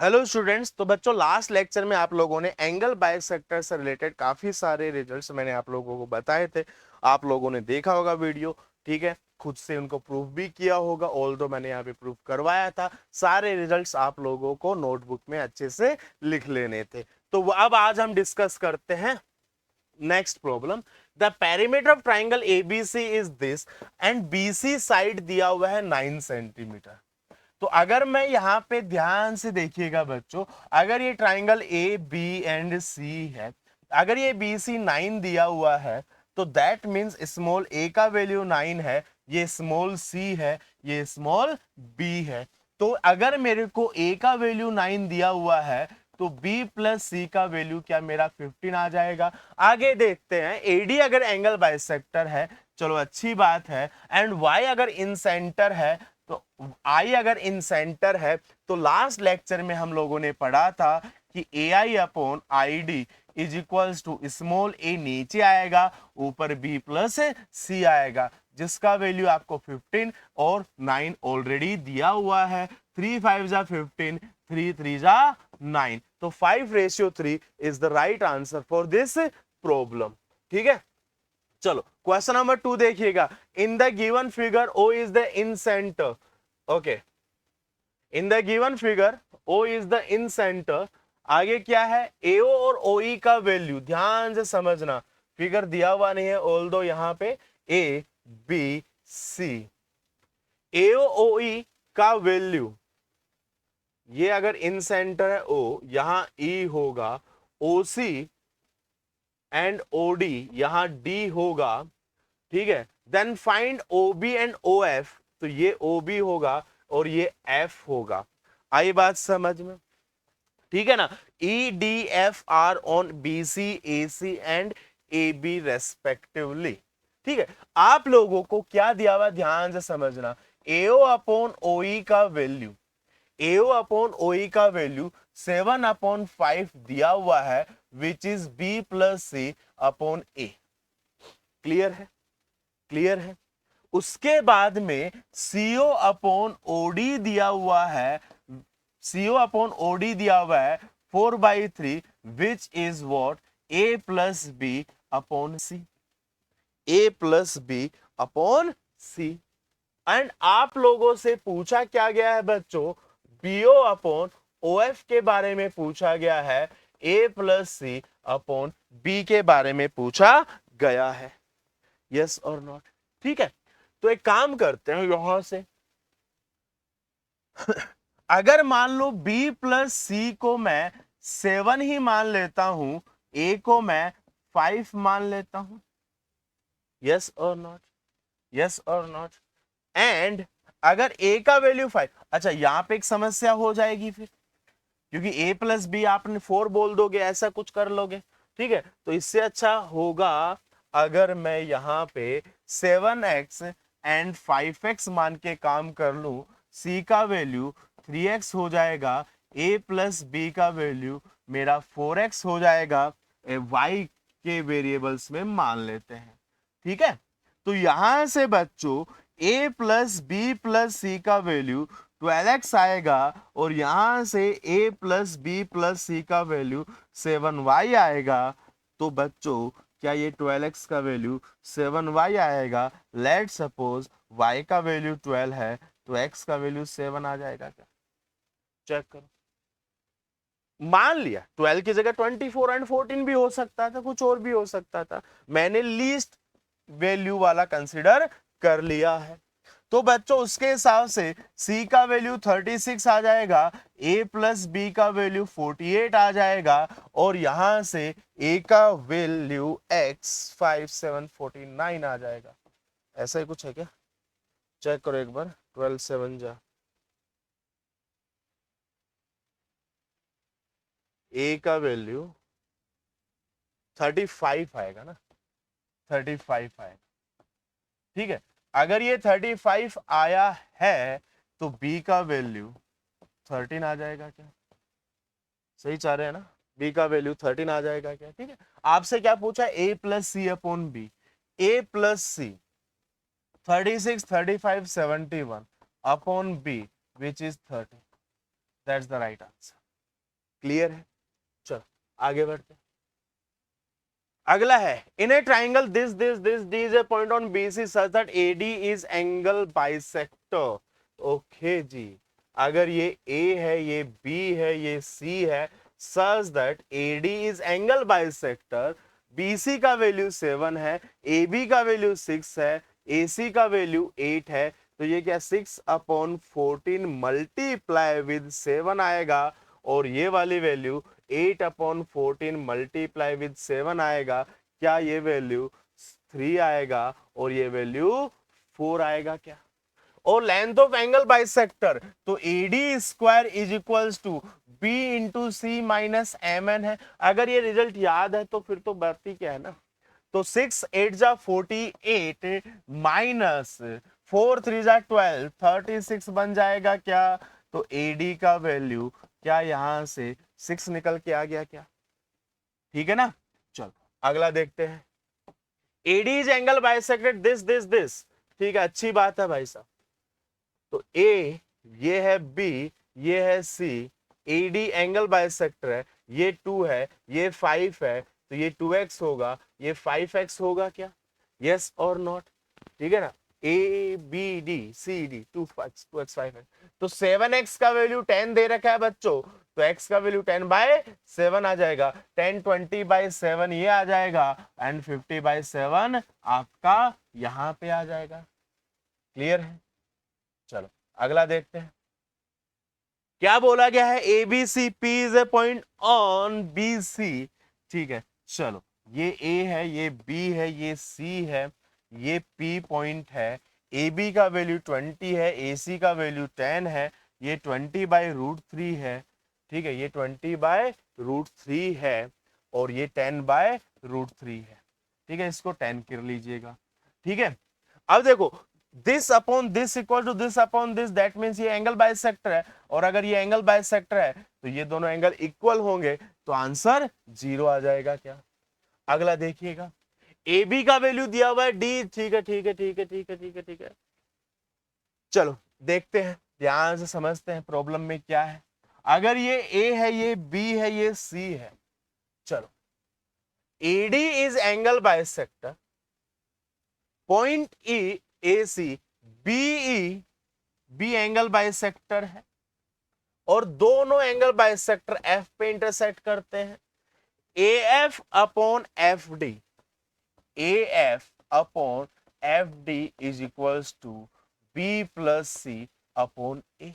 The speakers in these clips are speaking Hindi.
Hello students. तो बच्चों लास्ट लेक्चर में आप लोगों ने एंगल बाइसेक्टर से रिलेटेड काफी सारे रिजल्ट्स मैंने आप लोगों को बताए थे। आप लोगों ने देखा होगा वीडियो, ठीक है, खुद से उनको प्रूफ भी किया होगा। ऑल्दो मैंने यहाँ पे प्रूफ करवाया था। सारे रिजल्ट्स आप लोगों को नोटबुक में अच्छे से लिख लेने थे। तो अब आज हम डिस्कस करते हैं next problem. The perimeter of triangle ABC is this and BC side दिया हुआ है 9 सेंटीमीटर। तो अगर मैं यहां पे ध्यान से देखिएगा बच्चों, अगर ये ट्राइंगल ए बी एंड सी है, अगर ये बी सी 9 दिया हुआ है, तो दैट मीन्स स्मॉल ए का वैल्यू 9 है, ये स्मॉल सी है, ये स्मॉल बी है। तो अगर मेरे को ए का वैल्यू 9 दिया हुआ है तो बी प्लस सी का वैल्यू क्या मेरा 15 आ जाएगा। आगे देखते हैं, एडी अगर एंगल बाइसेक्टर है, चलो अच्छी बात है, एंड वाई अगर इन सेंटर है, तो आई अगर इन सेंटर है, तो लास्ट लेक्चर में हम लोगों ने पढ़ा था कि A I upon I D is equals to small A नीचे आएगा, ऊपर बी प्लस सी आएगा, जिसका वैल्यू आपको 15 और 9 ऑलरेडी दिया हुआ है। 3 5 जा 15, 3 3 जा 9, तो 5:3 is the right answer for this problem. ठीक है, चलो क्वेश्चन नंबर 2 देखिएगा। In the given figure O is the incentre. Okay, in the given figure O is the incentre. आगे क्या है, एओ और ओई का वैल्यू ध्यान से समझना, फिगर दिया हुआ नहीं है, ऑल्दो यहां पे ए बी सी, एओ ओई का वैल्यू, ये अगर इन सेंटर है ओ, यहां ई होगा, ओसी एंड ओडी यहां डी होगा, ठीक है। Then find O B and O F, तो ये ओ बी होगा और ये एफ होगा। आई बात समझ में, ठीक है ना। E D F are on B C A C and A B respectively. ठीक है, आप लोगों को क्या दिया हुआ ध्यान से समझना, एओ अपॉन ओई का वैल्यू, एओ अपॉन ओई का वैल्यू 7/5 दिया हुआ है, which is B plus C upon A. Clear है, क्लियर है। उसके बाद में सीओ अपॉन ओडी दिया हुआ है, सीओ अपॉन ओडी दिया हुआ है 4/3, which is what, A plus B upon C, A plus B upon C. And आप लोगों से पूछा क्या गया है बच्चों, बीओ अपॉन ओ एफ के बारे में पूछा गया है, ए प्लस सी अपॉन बी के बारे में पूछा गया है। यस और नॉट, ठीक है। तो एक काम करते हैं यहां से अगर मान लो b प्लस सी को मैं 7 ही मान लेता हूं, a को मैं 5 मान लेता हूं, यस और नॉट, यस और नॉट। एंड अगर a का वैल्यू 5, अच्छा यहां पे एक समस्या हो जाएगी फिर, क्योंकि a प्लस बी आपने 4 बोल दोगे, ऐसा कुछ कर लोगे, ठीक है। तो इससे अच्छा होगा अगर मैं यहां पे 7x एंड 5x मान के काम कर लू, c का वैल्यू 3x हो जाएगा, a प्लस बी का वैल्यू मेरा 4x हो जाएगा, y के वेरिएबल्स में मान लेते हैं, ठीक है। तो यहां से बच्चों a प्लस बी प्लस सी का वैल्यू 12x आएगा, और यहां से a प्लस बी प्लस सी का वैल्यू 7y आएगा। तो बच्चों क्या ये 12x का वैल्यू 7y आएगा? लेट सपोज y का वैल्यू 12 है, तो x का वैल्यू 7 आ जाएगा क्या? चेक करो, मान लिया 12 की जगह 24 एंड 14 भी हो सकता था, कुछ और भी हो सकता था, मैंने लीस्ट वैल्यू वाला कंसिडर कर लिया है। तो बच्चों उसके हिसाब से c का वैल्यू 36 आ जाएगा, a प्लस बी का वैल्यू 48 आ जाएगा, और यहां से a का वैल्यू x 5 7 49 आ जाएगा। ऐसा ही कुछ है क्या? चेक करो एक बार, 12 7 जा, a का वैल्यू 35 आएगा ना, 35 आएगा, ठीक है। अगर ये 35 आया है तो b का वैल्यू 13 आ जाएगा क्या? सही चाह रहे हैं ना, b का वैल्यू 13 आ जाएगा क्या? ठीक है। आपसे क्या पूछा, a plus C upon B, a plus C 36 35 71 upon b which is 30, that's the right answer. Clear है? चलो आगे बढ़ते हैं। अगला है in a triangle this D is a point on BC such that AD is angle bisector. Okay जी, अगर ये A है, ये B है, ये C है, सच that AD is angle bisector, BC का वैल्यू 7 है, AB का वैल्यू 6 है, AC का वैल्यू 8 है, तो ये क्या 6/14 मल्टीप्लाई विद 7 आएगा, और ये वाली वैल्यू 8/14 मल्टीप्लाई विद 7 आएगा, क्या ये वैल्यू 3 आएगा और ये वैल्यू 4 आएगा क्या? और लेंथ ऑफ एंगल बाइसेक्टर, तो AD square is equals to B into C minus MN है। अगर ये रिजल्ट याद है तो फिर तो बढ़ती क्या है ना, तो 6 8 जा 48 माइनस 4 3 जा 12 36 बन जाएगा क्या? तो AD का वैल्यू क्या यहां से 6 निकल के आ गया क्या? ठीक है ना। चलो अगला देखते हैं। AD is angle bisected this, ठीक है, अच्छी बात है भाई साहब। तो A ये है, B ये है, C, AD एंगल बाइसेक्टर है, ये 2 है, ये 5 है, तो ये 2x होगा, ये 5x होगा क्या? यस और नॉट? ठीक है ना। ABD CD 2x 5x, तो 7x का वैल्यू 10 दे रखा है बच्चों, तो x का वैल्यू 10/7 आ जाएगा, 10 20/7 ये आ जाएगा, एंड 50/7 आपका यहां पे आ जाएगा। क्लियर है? चलो अगला देखते हैं। क्या बोला गया है? ABCP is a point on BC। ठीक है, चलो ये A है, ये B है, ये C है, ये P पॉइंट है, AB का वैल्यू 20 है, AC का वैल्यू 10 है, ये 20/√3 है, ठीक है, ये 20/√3 है, और ये 10/√3 है, ठीक है, इसको 10 कर लीजिएगा। ठीक है, अब देखो this upon this equal to this upon this, that means ये एंगल बाइसेक्टर है, और अगर ये एंगल बाइसेक्टर है तो ये दोनों एंगल इक्वल होंगे, तो आंसर 0 आ जाएगा क्या? अगला देखिएगा, AB का वैल्यू दिया हुआ है D, ठीक है ठीक है ठीक है ठीक है ठीक है ठीक है। चलो देखते हैं, ध्यान से समझते हैं प्रॉब्लम में क्या है। अगर ये A है, ये B है, ये C है, चलो AD is angle bisector, point E AC BE B angle bisector है, और दोनों एंगल बाइसेक्टर F पे इंटरसेक्ट करते हैं। AF upon FD, AF upon FD is equals to B plus C upon A।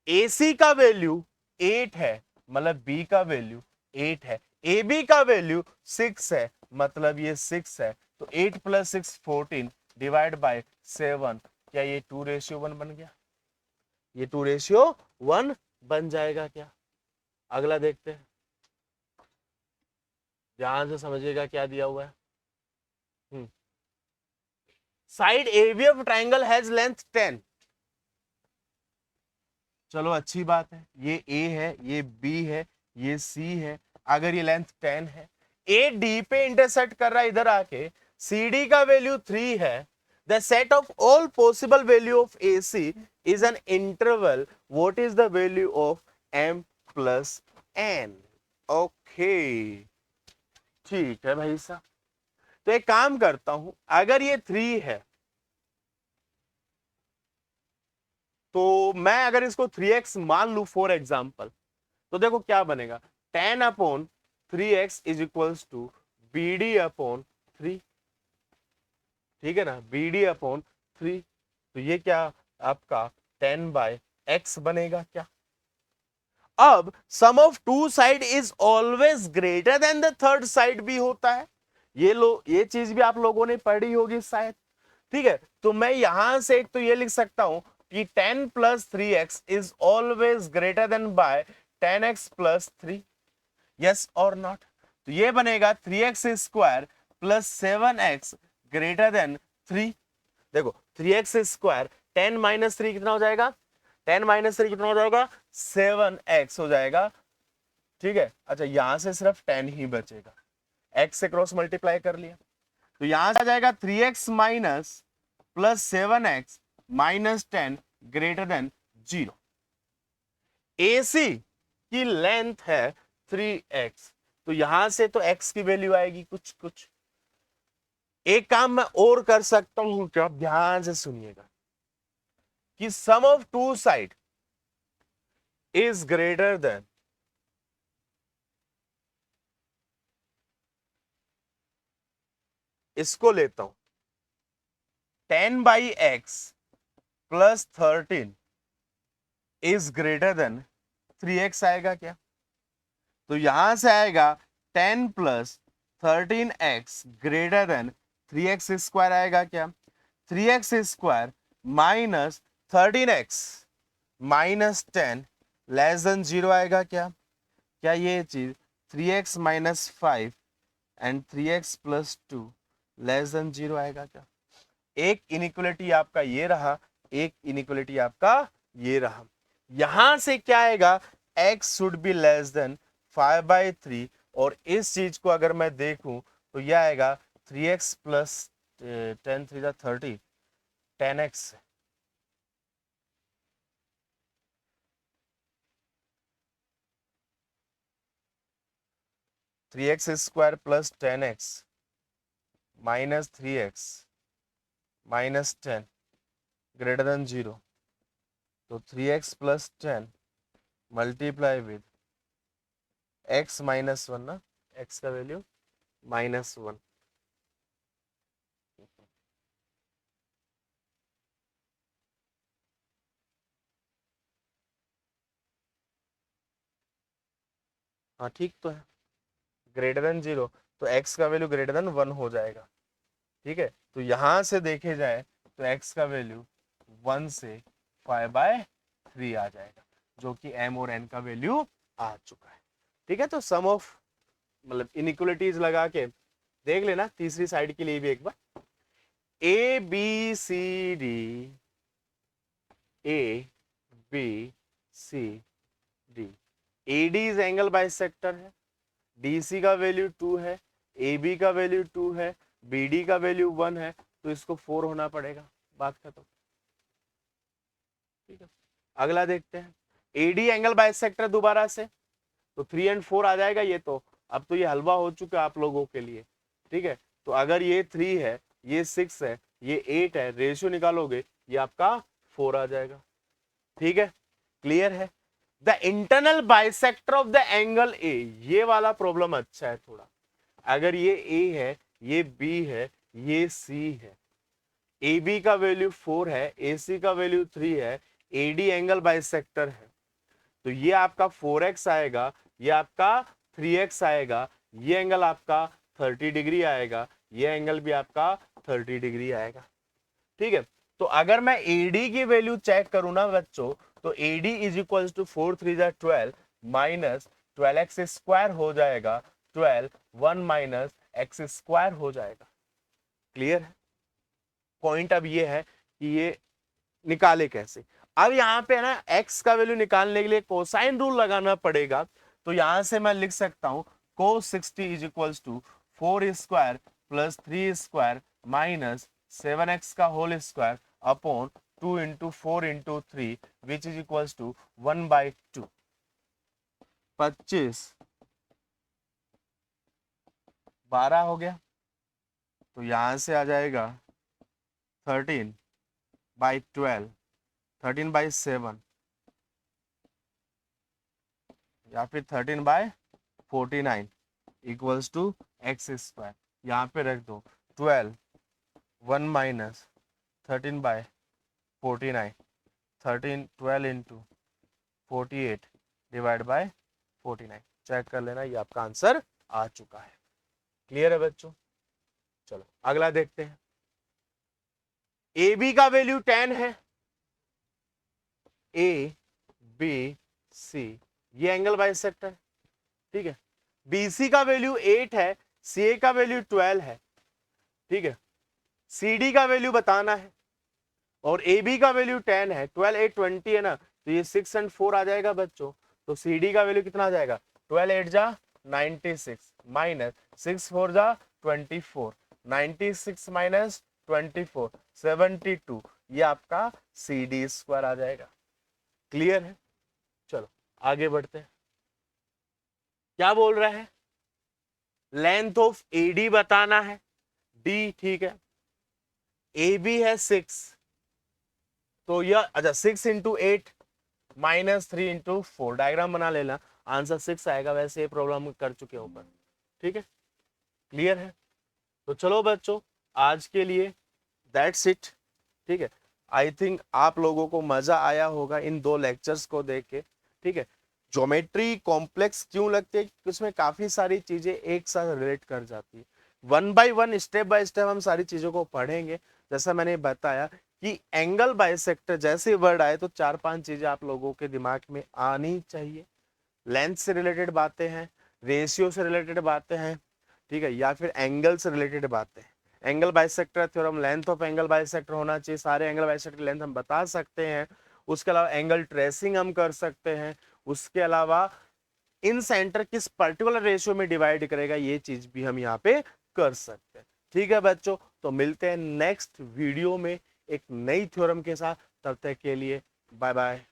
AC का वैल्यू 8 है, मतलब B का वैल्यू 8 है, AB का वैल्यू 6 है, मतलब ये 6 है, तो 8 + 6 14 डिवाइड बाय 7, क्या ये 2:1 बन गया? ये 2:1 बन जाएगा क्या? अगला देखते हैं, ध्यान से समझिएगा क्या दिया हुआ है। Side AB of triangle has length 10। चलो अच्छी बात है, ये A है, ये B है, ये C है, अगर ये लेंथ 10 है, AD पे इंटरसेक्ट कर रहा है इधर आके, CD का वैल्यू 3 है, the set of all possible value of AC is an interval, what is the value of M plus N? Okay, ठीक है भाई साहब, तो एक काम करता हूं, अगर ये 3 है तो मैं अगर इसको 3x मान लू फॉर एग्जाम्पल, तो देखो क्या बनेगा, 10/3x is equals to BD/3, ठीक है ना, BD/3, तो ये क्या आपका 10/x बनेगा क्या? अब sum of two side is always greater than the third side भी होता है, ये चीज भी आप लोगों ने पढ़ी होगी शायद। ठीक है, तो मैं यहां से एक तो ये लिख सकता हूं कि 10 + 3x is always greater than by 10x + 3, yes और नॉट? तो ये बनेगा 3x² + 7x ग्रेटर देन 3। देखो 3x², 10 - 3 कितना हो जाएगा? 10 - 3 कितना हो जाएगा? 7x हो जाएगा। ठीक है, अच्छा यहां से सिर्फ 10 ही बचेगा, x से क्रॉस मल्टीप्लाई कर लिया, तो यहां से आ जाएगा 3x + 7x - 10 greater than 0। AC इसकी लेंथ है 3x, तो यहां से तो x की वैल्यू आएगी कुछ कुछ। एक काम मैं और कर सकता हूं क्या, ध्यान से सुनिएगा, कि sum of two side is greater than इसको लेता हूं 10/x plus 13 is greater then 3x आएगा क्या? तो यहां से आएगा 10 plus 13x greater than 3x square आएगा क्या? 3x square minus 13x minus 10 less than 0 आएगा क्या? क्या ये चीज 3x minus 5 and 3x plus 2 less than 0 आएगा क्या? एक इनइक्वालिटी आपका ये रहा, एक इनइक्वालिटी आपका ये रहा। यहां से क्या आएगा, x should be less than 5/3, और इस चीज को अगर मैं देखूं तो यह आएगा 3x plus 10 3 30 10x। 3x square plus 10x minus 3x minus 10 greater than 0, तो 3x plus 10 multiply with x minus 1 ना, x का वैल्यू -1। हाँ ठीक तो है, ग्रेटर देन 0, तो x का वैल्यू ग्रेटर देन 1 हो जाएगा। ठीक है, तो यहां से देखे जाए तो x का वैल्यू 1 से 5/3 आ जाएगा, जो कि m और n का वैल्यू आ चुका है। ठीक है, तो सम ऑफ मतलब इनइक्वालिटीज लगा के देख लेना तीसरी साइड के लिए भी एक बार। A B C D, A B C D, AD is angle bisector है, डीसी का वैल्यू 2 है, ए बी का वैल्यू 2 है, बी डी का वैल्यू 1 है, तो इसको 4 होना पड़ेगा, बात खत्म। ठीक है, अगला देखते हैं, एडी एंगल बाइसेक्टर दोबारा से, तो 3 और 4 आ जाएगा ये तो। अब तो ये हलवा हो चुका है आप लोगों के लिए। ठीक है, तो अगर ये 3 है, ये 6 है, ये 8 है, रेशियो निकालोगे ये आपका 4 आ जाएगा। ठीक है, क्लियर है। The internal bisector of the angle A, ये वाला प्रॉब्लम अच्छा है थोड़ा। अगर ये ए है, ये बी है, ये सी है, ए बी का वैल्यू 4 है, ए सी का वैल्यू 3 है, एडी एंगल बाइसेक्टर है, तो ये आपका 4x आएगा, ये आपका 3x आएगा, ये एंगल आपका 30 डिग्री आएगा, ये एंगल भी आपका 30 डिग्री आएगा। ठीक है, तो अगर मैं AD की वैल्यू चेक करूं ना बच्चों, तो AD is equal to 4 3 12 minus 12x square हो जाएगा, 12 1 माइनस x स्क्वायर हो जाएगा। क्लियर है? पॉइंट अब ये है कि ये निकाले कैसे। अब यहाँ पे है ना, x का वैल्यू निकालने के लिए कोसाइन रूल लगाना पड़ेगा, तो यहां से मैं लिख सकता हूं cos 60 is equal to 4 square plus 3 square minus 7x का whole square upon 2 into 4 into 3 which is equal to 1/2। 25 12 हो गया, तो यहां से आ जाएगा 13/12, 13/7 या फिर 13/49 इक्वल्स टू एक्स स्क्वायर। यहाँ पे रख दो 12 1 minus 13/49, 12 into 48 divide by 49। Check कर लेना, ये आपका आंसर आ चुका है। क्लियर है बच्चों? चलो अगला देखते हैं। ए बी का वैल्यू 10 है, ए बी सी ये एंगल बाइसेक्टर है। ठीक है, BC का वैल्यू 8 है, CA का वैल्यू 12 है। ठीक है, CD का वैल्यू बताना है, और AB का वैल्यू 10 है, 12 8 20 है ना, तो ये 6 और 4 आ जाएगा बच्चों। तो CD का वैल्यू कितना आ जाएगा, 12 8 जा 96 माइनस 6 4 जा 24, 96 माइनस 24 72, ये आपका CD स्क्वायर आ जाएगा। क्लियर है? चलो आगे बढ़ते हैं। क्या बोल रहा है, लेंथ ऑफ एडी बताना है, डी ठीक है, ए बी है 6, तो यह अच्छा 6 × 8 -3 × 4 डायग्राम बना लेना, आंसर 6 आएगा। वैसे ये प्रॉब्लम कर चुके हैं ऊपर, ठीक है, क्लियर है। तो चलो बच्चों, आज के लिए दैट्स इट, ठीक है। आई थिंक आप लोगों को मजा आया होगा इन 2 लेक्चर्स को देख के, ठीक है। ज्योमेट्री कॉम्प्लेक्स क्यों लगती है, उसमें काफी सारी चीजें एक साथ रिलेट कर जाती है। 1 बाय 1 स्टेप बाय स्टेप हम सारी चीजों को पढ़ेंगे। जैसा मैंने बताया कि एंगल बाइसेक्टर जैसे वर्ड आए तो 4-5 चीजें आप लोगों के दिमाग में आनी चाहिए। लेंथ से रिलेटेड बातें हैं, रेशियो से रिलेटेड बातें हैं, ठीक है, या फिर एंगल से रिलेटेड बातें हैं। Angle bisector theorem, length of angle bisector होना चाहिए, सारे एंगल बाइसेक्टर लेंथ हम बता सकते हैं। उसके अलावा एंगल ट्रेसिंग हम कर सकते हैं। उसके अलावा इन सेंटर किस पर्टिकुलर रेशियो में डिवाइड करेगा, ये चीज भी हम यहाँ पे कर सकते हैं। ठीक है बच्चों, तो मिलते हैं नेक्स्ट वीडियो में एक नई थ्योरम के साथ। तब तक के लिए बाय बाय।